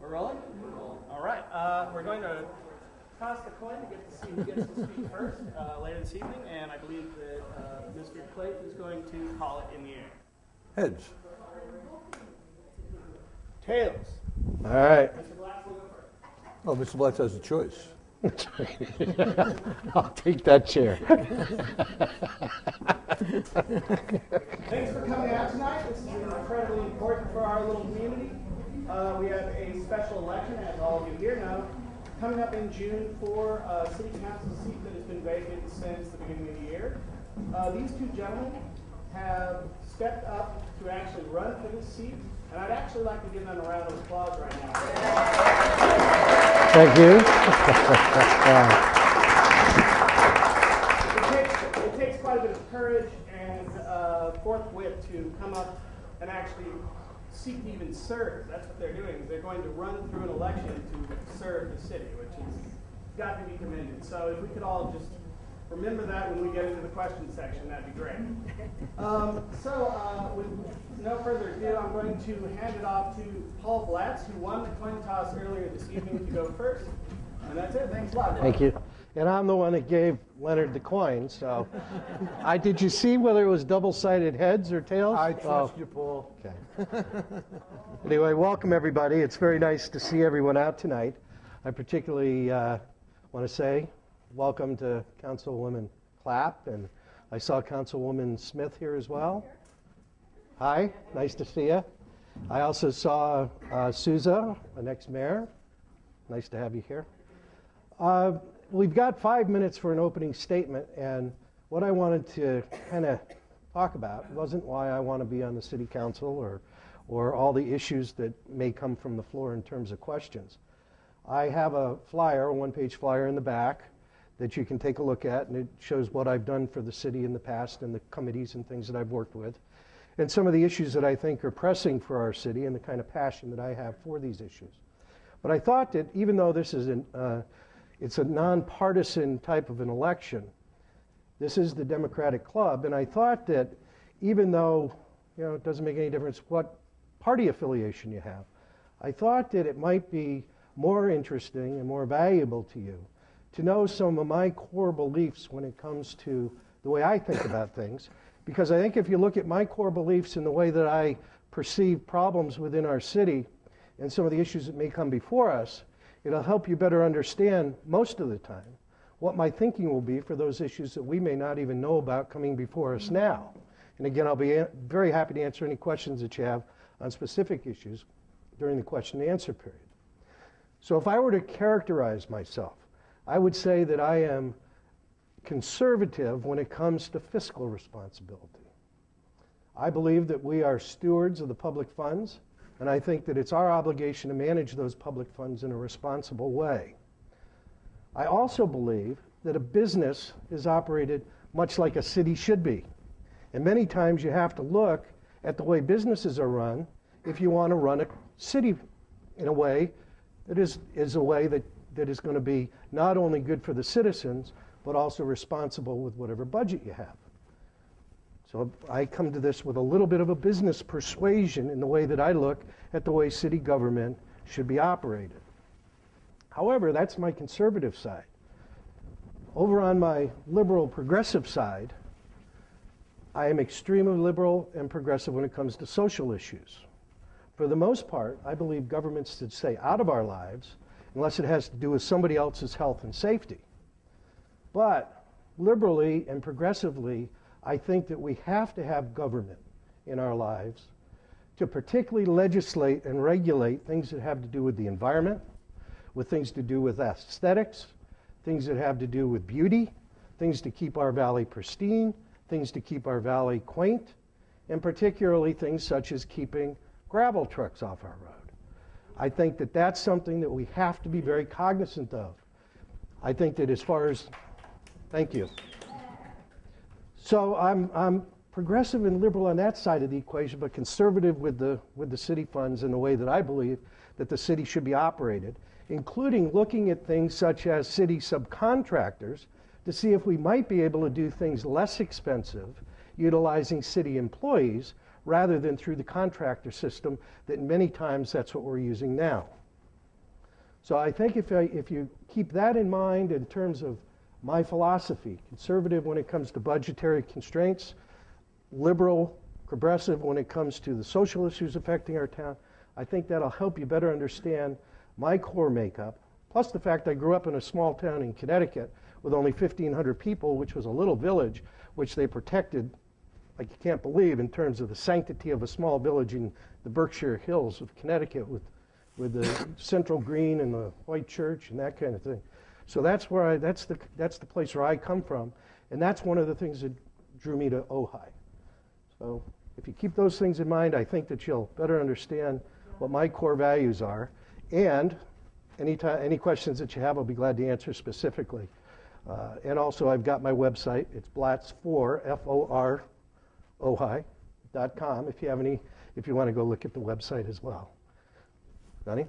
We're rolling? All right. We're going to toss the coin to get to see who gets to speak first later this evening, and I believe that Mr. Clayton is going to call it in the air. Heads. Tails. All right. Mr. Blatz will go first. Oh, Mr. Blatz has a choice. I'll take that chair. Thanks for coming out tonight. This is incredibly important for our little community. We have a special election, as all of you here know, coming up in June for a city council seat that has been vacant since the beginning of the year. These two gentlemen have stepped up to actually run for this seat, and I'd actually like to give them a round of applause right now. Thank you. It takes quite a bit of courage and forthwith to come up and actually seek to even serve. That's what they're doing. They're going to run through an election to serve the city, which has got to be commended. So if we could all just remember that when we get into the question section, that'd be great. With no further ado, I'm going to hand it off to Paul Blatz, who won the coin toss earlier this evening, to go first. And that's it. Thanks a lot. Thank you. And I'm the one that gave Leonard the coin, so did you see whether it was double-sided heads or tails? I trust you, Paul. Okay. Anyway, welcome everybody. It's very nice to see everyone out tonight. I particularly want to say welcome to Councilwoman Clapp, and I saw Councilwoman Smith here as well. Hi, nice to see you. I also saw Souza, the next mayor. Nice to have you here. We've got 5 minutes for an opening statement, and what I wanted to kind of talk about wasn't why I want to be on the city council or all the issues that may come from the floor in terms of questions. I have a flyer, a one-page flyer in the back that you can take a look at, and it shows what I've done for the city in the past and the committees and things that I've worked with, and some of the issues that I think are pressing for our city and the kind of passion that I have for these issues. But I thought that even though this is it's a nonpartisan type of an election, this is the Democratic Club, and I thought that even though it doesn't make any difference what party affiliation you have, I thought that it might be more interesting and more valuable to you to know some of my core beliefs when it comes to the way I think about things, because I think if you look at my core beliefs and the way that I perceive problems within our city and some of the issues that may come before us, it'll help you better understand most of the time what my thinking will be for those issues that we may not even know about coming before us now. And again, I'll be very happy to answer any questions that you have on specific issues during the question and answer period. So if I were to characterize myself, I would say that I am conservative when it comes to fiscal responsibility. I believe that we are stewards of the public funds, and I think that it's our obligation to manage those public funds in a responsible way. I also believe that a business is operated much like a city should be. And many times you have to look at the way businesses are run if you want to run a city in a way that is a way that is going to be not only good for the citizens, but also responsible with whatever budget you have. So I come to this with a little bit of a business persuasion in the way that I look at the way city government should be operated. However, that's my conservative side. Over on my liberal progressive side, I am extremely liberal and progressive when it comes to social issues. For the most part, I believe governments should stay out of our lives unless it has to do with somebody else's health and safety. But liberally and progressively, I think that we have to have government in our lives to particularly legislate and regulate things that have to do with the environment, with things to do with aesthetics, things that have to do with beauty, things to keep our valley pristine, things to keep our valley quaint, and particularly things such as keeping gravel trucks off our road. I think that that's something that we have to be very cognizant of. I think that as far as, thank you. So I'm progressive and liberal on that side of the equation, but conservative with the city funds in the way that I believe that the city should be operated, including looking at things such as city subcontractors to see if we might be able to do things less expensive utilizing city employees rather than through the contractor system that many times that's what we're using now. So I think if you keep that in mind in terms of my philosophy, conservative when it comes to budgetary constraints, liberal, progressive when it comes to the social issues affecting our town, I think that'll help you better understand my core makeup, plus the fact I grew up in a small town in Connecticut with only 1,500 people, which was a little village, which they protected like you can't believe in terms of the sanctity of a small village in the Berkshire Hills of Connecticut with the central green and the white church and that kind of thing. So that's the place where I come from, and that's one of the things that drew me to Ojai. So if you keep those things in mind, I think that you'll better understand what my core values are. And any questions that you have, I'll be glad to answer specifically. And also, I've got my website. It's Blatz4, F-O-R, Ojai.com. If you want to go look at the website as well. Donnie?